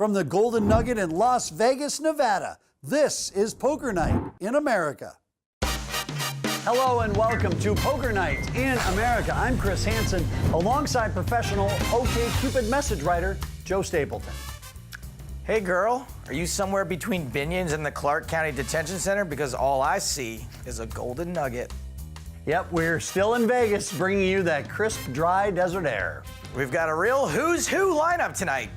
From the Golden Nugget in Las Vegas, Nevada, this is Poker Night in America. Hello and welcome to Poker Night in America. I'm Chris Hansen, alongside professional OkCupid message writer Joe Stapleton. Hey girl, are you somewhere between Binions and the Clark County Detention Center? Because all I see is a golden nugget. Yep, we're still in Vegas, bringing you that crisp, dry desert air. We've got a real who's who lineup tonight.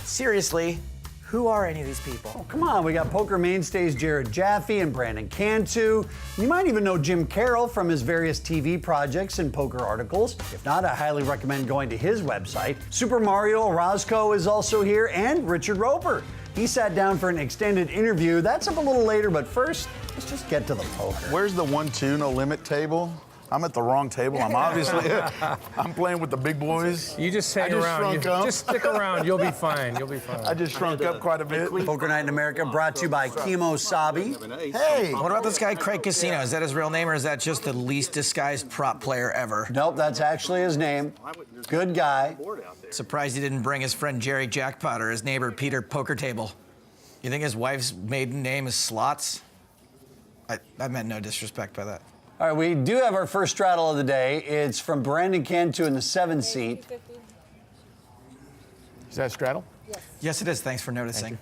Seriously, who are any of these people? Oh, come on, we got poker mainstays Jared Jaffee and Brandon Cantu. You might even know Jim Carroll from his various TV projects and poker articles. If not, I highly recommend going to his website. Super Mario Orozco is also here, and Richard Roper. He sat down for an extended interview. That's up a little later, but first, let's just get to the poker. Where's the 1-2 no limit table? I'm at the wrong table. I'm obviously, I'm playing with the big boys. You just hang around. Just stick around. You'll be fine. You'll be fine. I just shrunk up quite a bit. Poker Night in America brought to you by Kimo Sabi. Hey! What about this guy, Craig Casino? Is that his real name, or is that just the least disguised prop player ever? Nope, that's actually his name. Good guy. Surprised he didn't bring his friend Jerry Jackpot or his neighbor Peter Poker Table. You think his wife's maiden name is Slots? I meant no disrespect by that. All right, we do have our first straddle of the day. It's from Brandon Cantu in the 7 seat. Is that straddle? Yes, it is. Thanks for noticing.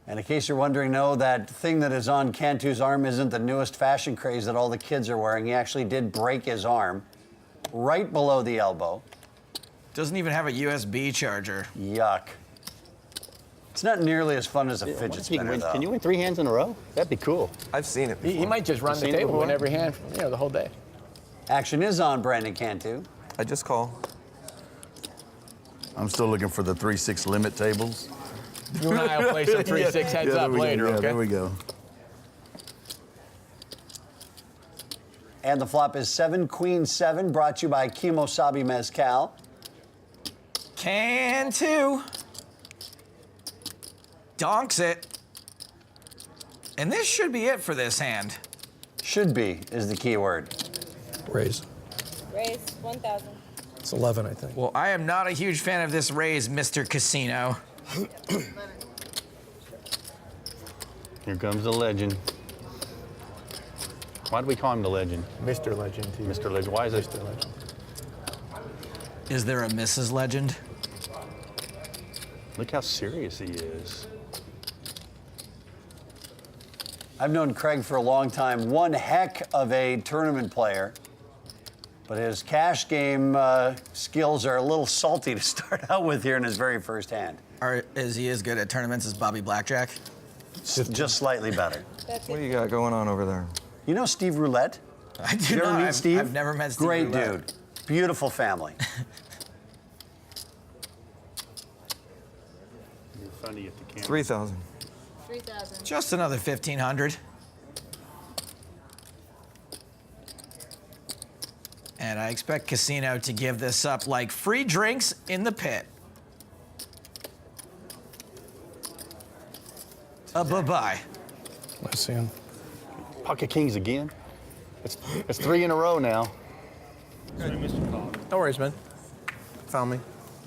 And in case you're wondering, no, that thing that is on Cantu's arm isn't the newest fashion craze that all the kids are wearing. He actually did break his arm right below the elbow. Doesn't even have a USB charger. Yuck. It's not nearly as fun as a fidget spinner, though. Can you win 3 hands in a row? That'd be cool. I've seen it before. He might just run the table, win every hand, the whole day. Action is on Brandon Cantu. I just call. I'm still looking for the 3-6 limit tables. You and I will play some 3-6 heads up later, okay? There we go. And the flop is 7 Queen 7, brought to you by Kimo Sabi Mezcal. Cantu donks it. And this should be it for this hand. Should be is the key word. Raise. Raise 1,000. It's 11, I think. Well, I am not a huge fan of this raise, Mr. Casino. Here comes the legend. Why do we call him the legend? Mr. Legend. Mr. Legend. Why is it Mr. Legend? Is there a Mrs. Legend? Look how serious he is. I've known Craig for a long time. One heck of a tournament player. But his cash game skills are a little salty to start out with here in his very first hand. Is he as good at tournaments as Bobby Blackjack? Just slightly better. What do you got going on over there? You know Steve Roulette? I do You ever not. meet Steve? I've never met Steve Great Roulette. dude. Beautiful family. You're funny at the camera. 3,000. 3,000. Just another 1,500. And I expect Casino to give this up like free drinks in the pit. Bye-bye. I see him. Pocket kings again. It's 3 in a row now. No worries, man. Found me.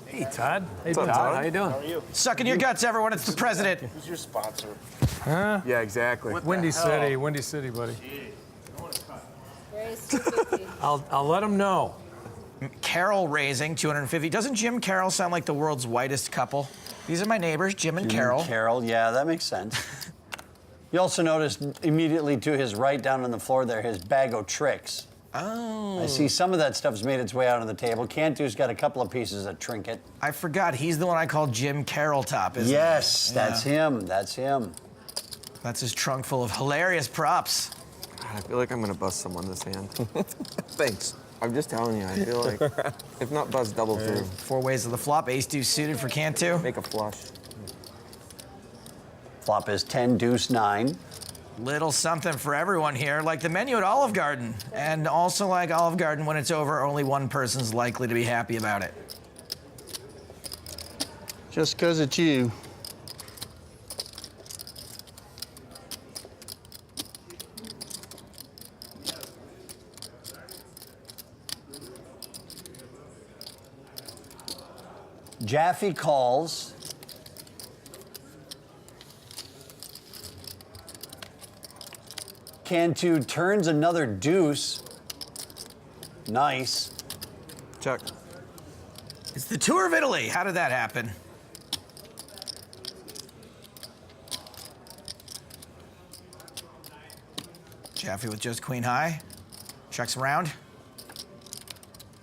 Hey, Todd. Hey, Todd. How you doing? Sucking your guts, everyone. It's the president. Who's your sponsor? Huh? Yeah, exactly. Windy City, buddy. Raise 250. I'll let him know. Carol raising 250. Doesn't Jim Carroll sound like the world's whitest couple? These are my neighbors, Jim and Carol. Carol, yeah, that makes sense. You also noticed immediately to his right down on the floor there, his bag of tricks. Oh. I see some of that stuff's made its way out on the table. Cantu's got a couple of pieces of trinket. I forgot. He's the one I call Jim Carroll Top, isn't Yes, he? that's him. That's him. That's his trunk full of hilarious props. God, I feel like I'm gonna bust someone this hand. Thanks. I'm just telling you, I feel like, if not bust, double through. 4 ways of the flop. Ace deuce suited for Cantu. Make a flush. Flop is 10 deuce 9. Little something for everyone here, like the menu at Olive Garden. And also like Olive Garden, when it's over, only one person's likely to be happy about it. Just 'cause it's you. Jaffee calls. Cantu turns another deuce. Nice. Check. It's the tour of Italy. How did that happen? Jaffee with just queen high. Checks around.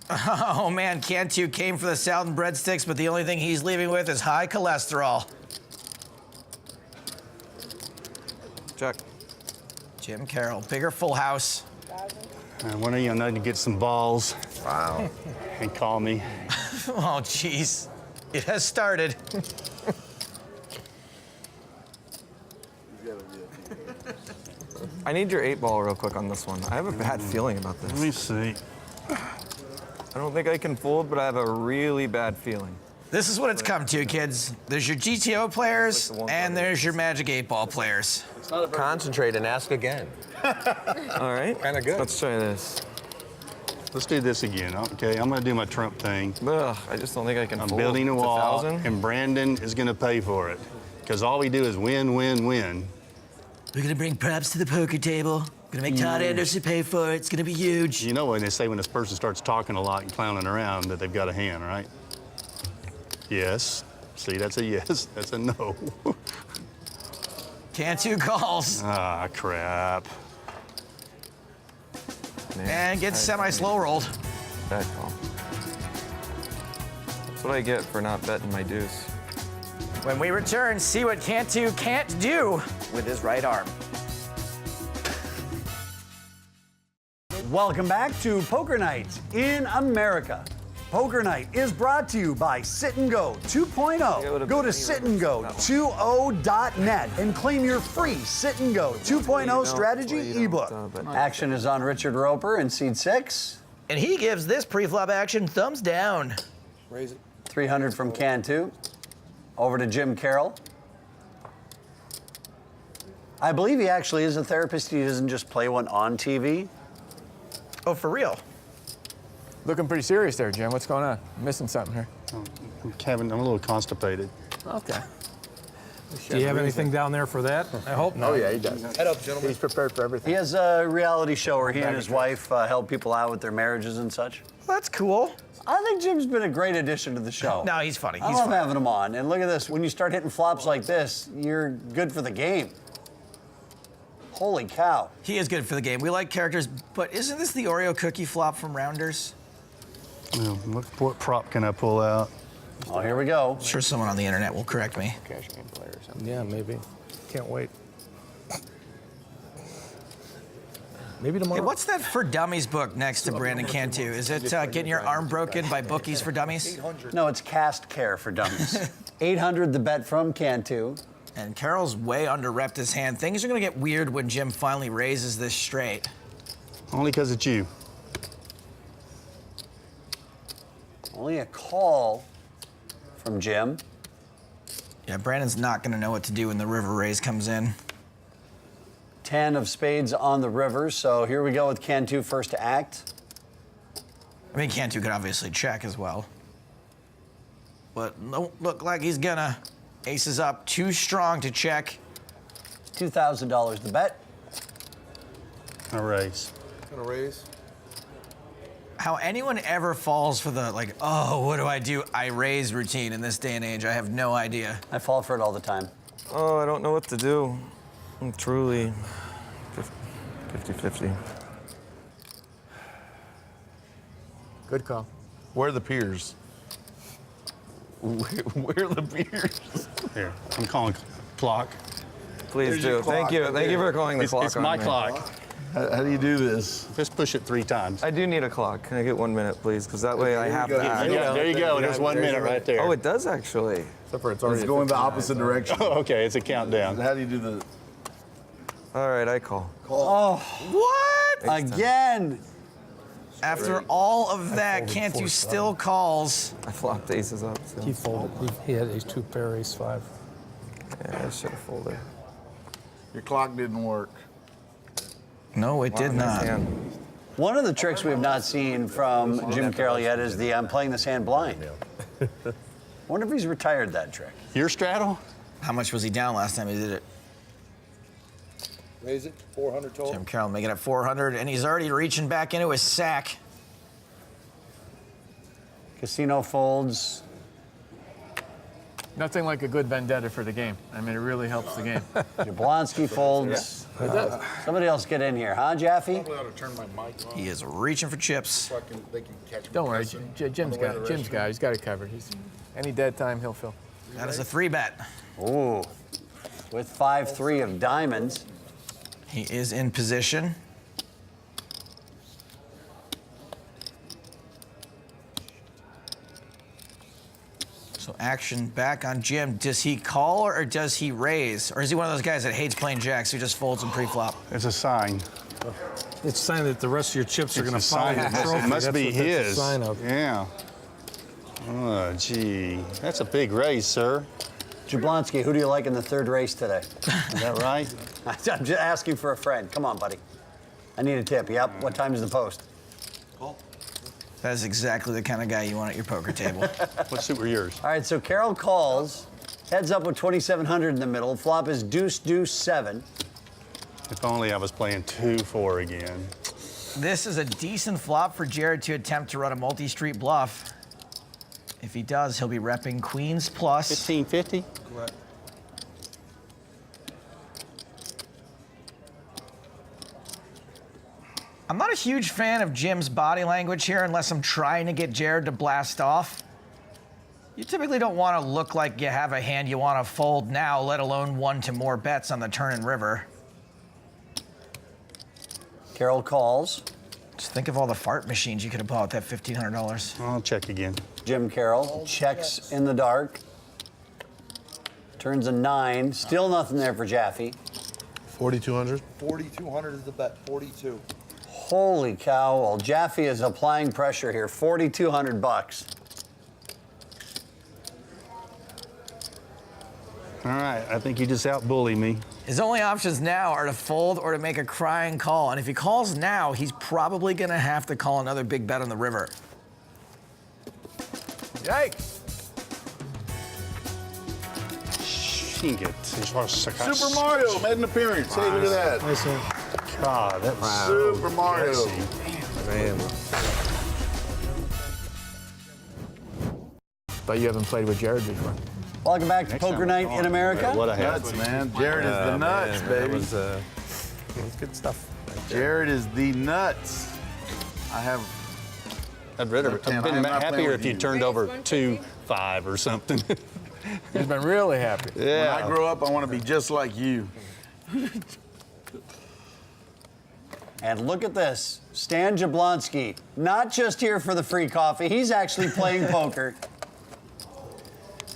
Oh man, Cantu came for the salad and breadsticks, but the only thing he's leaving with is high cholesterol. Check. Jim Carroll, bigger full house. One of you need to get some balls Wow. and call me. Oh jeez, it has started. I need your 8-ball real quick on this one. I have a bad feeling about Let this. me see. I don't think I can fold, but I have a really bad feeling. This is what it's come to, kids. There's your GTO players, and there's your Magic 8-ball players. Concentrate and ask again. All right. Kinda good. Let's try this. Let's do this again, okay? I'm gonna do my Trump thing. Ugh, I just don't think I can I'm fold. building a It's wall, 1,000. and Brandon is gonna pay for it. Because all we do is win, win, win. We're gonna bring props to the poker table. Gonna make Todd Anderson pay for it. It's gonna be huge. You know when they say when this person starts talking a lot and clowning around that they've got a hand, right? Yes. See, that's a yes. That's a no. Cantu calls. Ah, crap. Man, And gets semi-slow rolled. Bad call. That's what I get for not betting my deuce. When we return, see what Cantu can't do with his right arm. Welcome back to Poker Night in America. Poker Night is brought to you by Sit and Go 2.0. Go to sitandgo20.net and claim your free Sit and Go 2.0 strategy ebook. Action is on Richard Roper in seed 6. And he gives this pre-flop action thumbs down. Raise it. 300 from Cantu. Over to Jim Carroll. I believe he actually is a therapist. He doesn't just play one on TV. Oh, for real? Looking pretty serious there, Jim. What's going on? Missing something here. Kevin, I'm a little constipated. Okay. Do you have anything down there for that? I hope not. Oh, yeah, he does. Head up, gentlemen. He's prepared for He everything. has a reality show where he and his wife help people out with their marriages and such. Well, that's cool. I think Jim's been a great addition to the show. No, he's funny. I He's love funny. having him on. And look at this. When you start hitting flops like this, you're good for the game. Holy cow. He is good for the game. We like characters, but isn't this the Oreo cookie flop from Rounders? What prop can I pull out? Oh, here we go. Sure someone on the internet will correct me. Cash game player or something. Yeah, maybe. Can't wait. Maybe tomorrow. Hey, what's that For Dummies book next to Brandon Cantu? Is it Getting Your Arm Broken by Bookies for Dummies? No, it's Cast Care for Dummies. 800 the bet from Cantu. And Carroll's way under-repped his hand. Things are gonna get weird when Jim finally raises this straight. Only because it's you. Only a call from Jim. Yeah, Brandon's not gonna know what to do when the river raise comes in. 10 of spades on the river, so here we go with Cantu first to act. I mean, Cantu could obviously check as well. But don't look like he's gonna. Aces up, too strong to check. $2,000 the bet. A raise. Gonna raise. How anyone ever falls for the, like, oh, what do? I raise routine in this day and age, I have no idea. I fall for it all the time. Oh, I don't know what to do. I'm truly 50-50. Good call. Where are the peers? Where are the peers? Here, I'm calling clock. Please There's do. your Thank clock you. right Thank you there. for calling the clock It's on my me. clock. How do you do this? Just push it 3 times. I do need a clock. Can I get 1 minute, please? Because that way I have to act. There you go. There's 1 minute right there. Oh, it does actually. Except for it's already It's going the opposite direction. Oh, okay, it's a countdown. How do you do the All right, I call. Oh, What? again. After all of that, Cantu still calls. I flopped aces up. So. He folded. He had ace 2 pair, ace 5. Yeah, I should have folded. Your clock didn't work. No, it did Nice not. hand. One of the tricks we have not seen from Jim Carroll yet is the I'm playing this hand blind. Wonder if he's retired that trick. Your straddle? How much was he down last time he did it? Raise it, 400 total. Jim Carroll making it 400, and he's already reaching back into his sack. Casino folds. Nothing like a good vendetta for the game. I mean, it really helps the game. Jablonski folds. It does. Somebody else get in here, huh, Jaffee? Probably ought to turn my mic on He is reaching for chips. so they can catch me. Don't worry, cussing Jim's on the way to got the Jim's got. He's got it covered. Any dead time, he'll fill. That is a 3-bet. Ooh, with 5-3 of diamonds. He is in position. So action back on Jim. Does he call or does he raise? Or is he one of those guys that hates playing jacks who just folds and pre-flop? It's a sign. It's a sign that the rest of your chips are It's going a to follow sign. the trophy. It must That's be what that's a his. sign of. Yeah. Oh, gee. That's a big raise, sir. Jablonski, who do you like in the third race today? Is that right? I'm just asking for a friend. Come on, buddy. I need a tip. Yep. What time is the post? That is exactly the kind of guy you want at your poker table. What suit were yours? All right, so Carroll calls. Heads up with 2,700 in the middle. Flop is deuce, deuce, 7. If only I was playing 2-4 again. This is a decent flop for Jared to attempt to run a multi-street bluff. If he does, he'll be repping queens plus. 1550? Correct. I'm not a huge fan of Jim's body language here unless I'm trying to get Jared to blast off. You typically don't want to look like you have a hand you want to fold now, let alone one to more bets on the turn and river. Carroll calls. Just think of all the fart machines you could have bought with that $1,500. I'll check again. Jim Carroll checks in the dark. Turns a 9. Still nothing there for Jaffee. 4,200. 4,200 is the bet, 42. Holy cow. Well, Jaffee is applying pressure here. 4,200 bucks. All right, I think you just out-bully me. His only options now are to fold or to make a crying call. And if he calls now, he's probably going to have to call another big bet on the river. Yikes! Super Mario made an appearance. Hey, look at that. Nice hand. God, that was Super Mario. Man. But you haven't played with Jared before. Welcome back to Next Poker time Night I'm in on. America. What a Nuts, hat. man. Jared is the nuts, That baby. was good stuff. Jared is the nuts. I have. I'd rather No, Tim, have I been am not playing happier with if you you. turned over 2-5 or something. He's been really happy. When I grow up, I want to be just like you. And look at this. Stan Jablonski, not just here for the free coffee, he's actually playing poker.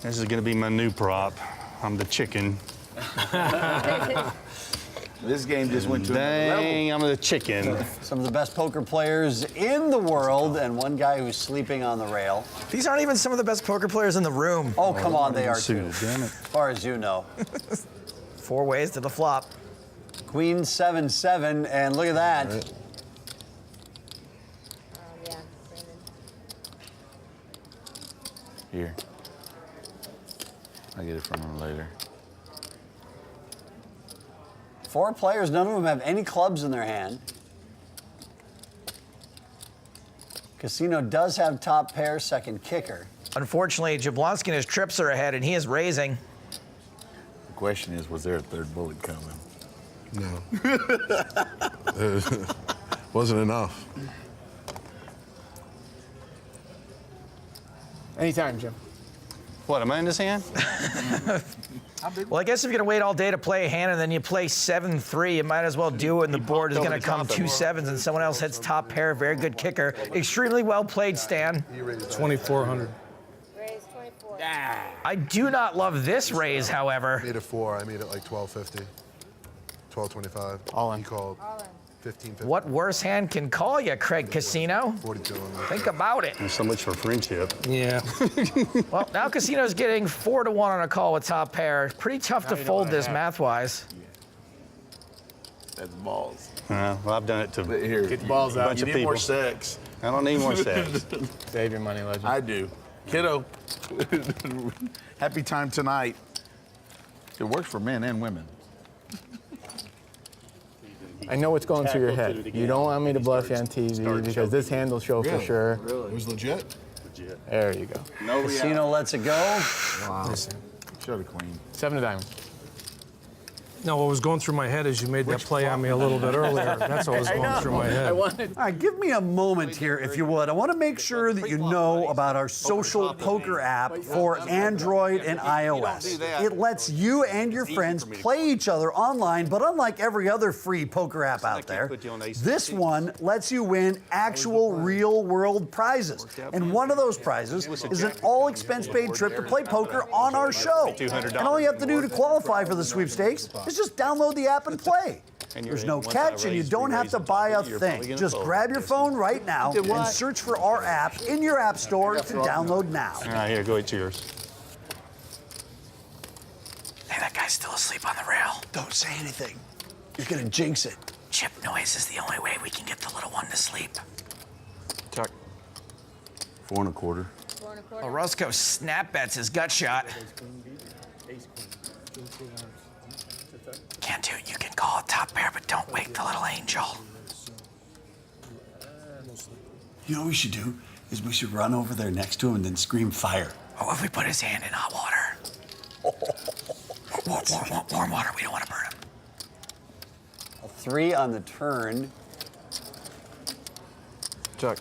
This is going to be my new prop. I'm the chicken. This game just went to another level. Dang, I'm the chicken. Some of the best poker players in the world, and one guy who's sleeping on the rail. These aren't even some of the best poker players in the room. Oh, come on, they are too. Suited, damn it. As far as you know. 4 ways to the flop. Queen 7-7, and look at that. Yeah, Brandon. Here. I'll get it from him later. 4 players, none of them have any clubs in their hand. Casino does have top pair, second kicker. Unfortunately, Jablonski and his trips are ahead, and he is raising. The question is, was there a third bullet coming? No. Wasn't enough. Anytime, Jim. What, am I in this hand? Well, I guess if you're going to wait all day to play a hand and then you play 7-3, you might as well do it, and the board is going to come 2 7s, and someone else hits top pair. Very good kicker. Extremely well played, Stan. 2,400. Raise 24. I do not love this raise, however. Made it 4. I made it like 1250. 1225. All in. He called All in. 1550. What worse hand can call you, Craig Casino? 4200. Think about it. So much for friendship. Yeah. Well, now Casino's getting 4-1 on a call with top pair. Pretty tough to fold this math-wise. That's balls. Well, I've done it to Here, Get the balls a out. bunch You of need people. more Sex. I don't need more sex. Save your money, legend. I do. Kiddo. Happy time tonight. It works for men and women. I know what's going through your head. You don't want me to bluff you on TV because this hand will show for sure. It was legit? There you go. No Casino lets it go. Wow. Show the queen. 7 of diamonds. No, what was going through my head is you made that play on me a little bit earlier. That's what was going through my head. All right, give me a moment here, if you would. I want to make sure that you know about our social poker app for Android and iOS. It lets you and your friends play each other online, but unlike every other free poker app out there, this one lets you win actual real-world prizes. And one of those prizes is an all-expense-paid trip to play poker on our show. And all you have to do to qualify for the sweepstakes is just download the app and play. There's no catch, and you don't have to buy a thing. Just grab your phone right now and search for our app in your app store to download now. All right, here, go eat yours. Hey, that guy's still asleep on the rail. Don't say anything. You're gonna jinx it. Chip noise is the only way we can get the little one to sleep. Check. 4 1/4. 4 1/4. Orozco snap bets his gut shot. Cantu, you can call a top pair, but don't wake the little angel. You know what we should do? Is we should run over there next to him and then scream fire. Or if we put his hand in hot water. Warm water, we don't want to burn him. A 3 on the turn. Check.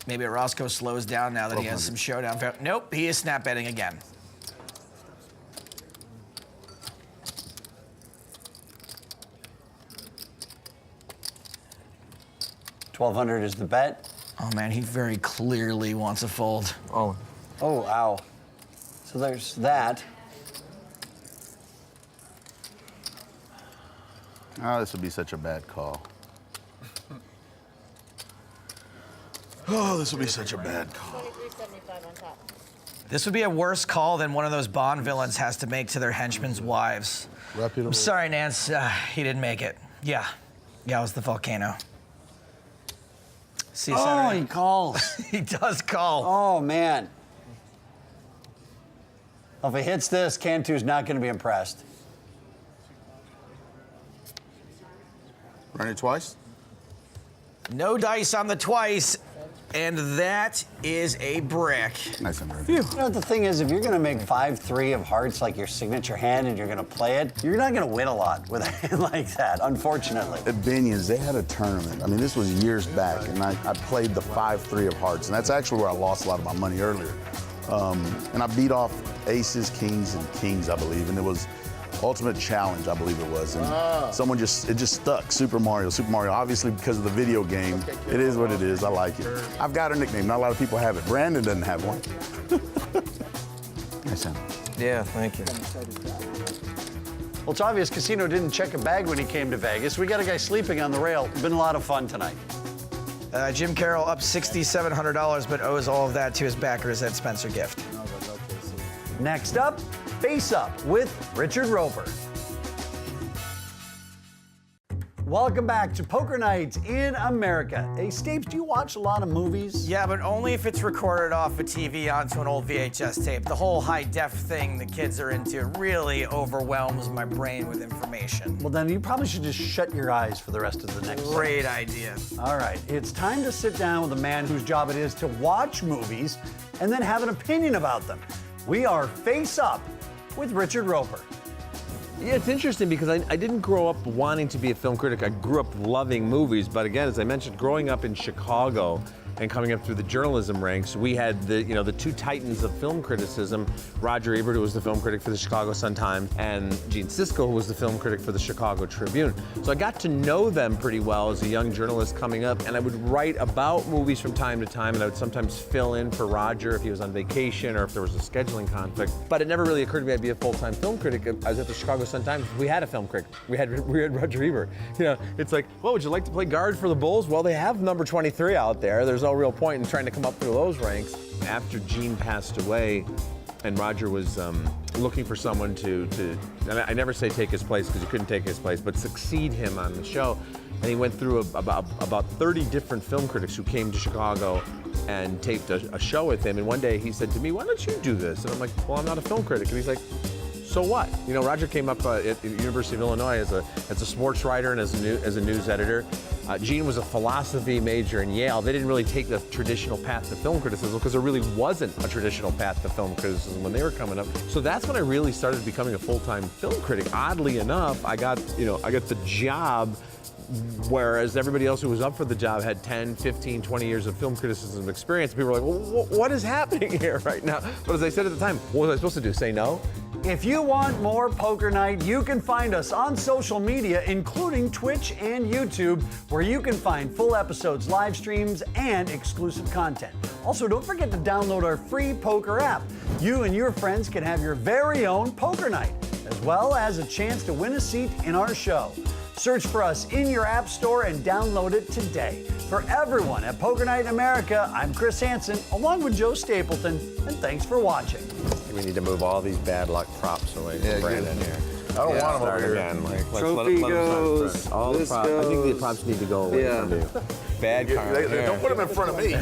Maybe Orozco slows down now that he has some showdown. Nope, he is snap betting again. $1,200 is the bet. Oh man, he very clearly wants a fold. Oh. Oh, ow. So there's that. Oh, this would be such a bad call. Oh, this would be such a bad call. 23.75 on top. This would be a worse call than one of those Bond villains has to make to their henchmen's wives. Reputable. I'm sorry, Nance. He didn't make it. Yeah, it was the volcano. See you Oh, Saturday. he calls. He does call. Oh, man. Well, if he hits this, Cantu's not going to be impressed. Run it twice? No dice on the twice, and that is a brick. Nice and You know what the thing is? If you're going to make 5-3 of hearts like your signature hand and you're going to play it, you're not going to win a lot with a hand like that, unfortunately. At Binion's, they had a tournament. I mean, this was years back, and I played the 5-3 of hearts, and that's actually where I lost a lot of my money earlier. And I beat off aces, kings, and kings, I believe, and it was Ultimate Challenge, I believe it was, and someone it just stuck. Super Mario, obviously because of the video game. It is what it is. I like it. I've got a nickname. Not a lot of people have it. Brandon doesn't have one. Nice sound. Yeah, thank you. Well, it's obvious Casino didn't check a bag when he came to Vegas. We got a guy sleeping on the rail. Been a lot of fun tonight. Jim Carroll up $6,700, but owes all of that to his backers at Spencer Gift. Next up, Face Up with Richard Roper. Welcome back to Poker Nights in America. Hey, Stapes, do you watch a lot of movies? Yeah, but only if it's recorded off a TV onto an old VHS tape. The whole high-def thing the kids are into really overwhelms my brain with information. Well, then you probably should just shut your eyes for the rest of the next Great idea. All right, it's time to sit down with a man whose job it is to watch movies and then have an opinion about them. We are Face Up with Richard Roper. Yeah, it's interesting because I didn't grow up wanting to be a film critic. I grew up loving movies, but again, as I mentioned, growing up in Chicago and coming up through the journalism ranks, we had the two titans of film criticism, Roger Ebert, who was the film critic for the Chicago Sun-Times, and Gene Siskel, who was the film critic for the Chicago Tribune. So I got to know them pretty well as a young journalist coming up, and I would write about movies from time to time, and I would sometimes fill in for Roger if he was on vacation or if there was a scheduling conflict. But it never really occurred to me I'd be a full-time film critic. I was at the Chicago Sun-Times. We had a film critic. We had Roger Ebert. You know, it's like, well, would you like to play guard for the Bulls? Well, they have number 23 out there. There's no real point in trying to come up through those ranks. After Gene passed away and Roger was looking for someone to I never say take his place because he couldn't take his place, but succeed him on the show. And he went through about 30 different film critics who came to Chicago and taped a show with him. And one day he said to me, why don't you do this? And I'm like, well, I'm not a film critic. And he's like, So what? You know, Roger came up at the University of Illinois as a sports writer and as a news editor. Gene was a philosophy major in Yale. They didn't really take the traditional path to film criticism because there really wasn't a traditional path to film criticism when they were coming up. So that's when I really started becoming a full-time film critic. Oddly enough, I got the job, whereas everybody else who was up for the job had 10, 15, 20 years of film criticism experience. People were like, well, what is happening here right now? But as I said at the time, what was I supposed to do, say no? If you want more Poker Night, you can find us on social media, including Twitch and YouTube, where you can find full episodes, live streams, and exclusive content. Also, don't forget to download our free poker app. You and your friends can have your very own Poker Night, as well as a chance to win a seat in our show. Search for us in your app store and download it today. For everyone at Poker Night in America, I'm Chris Hansen, along with Joe Stapleton, and thanks for watching. We need to move all these bad luck props away from Brandon here. I don't want them over here. Again. Like, Trophy goes. All the props. I think the props need to go away from you. bad karma. Don't put them in front of me.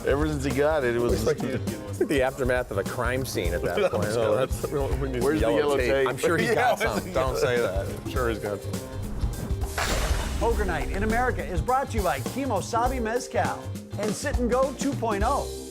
Ever since he got it, it was It's like the aftermath of a crime scene at that point. Where's the yellow tape? I'm sure he's got some. Don't say that. I'm sure he's got some. Poker Night in America is brought to you by Kimosabi Mezcal and Sit and Go 2.0.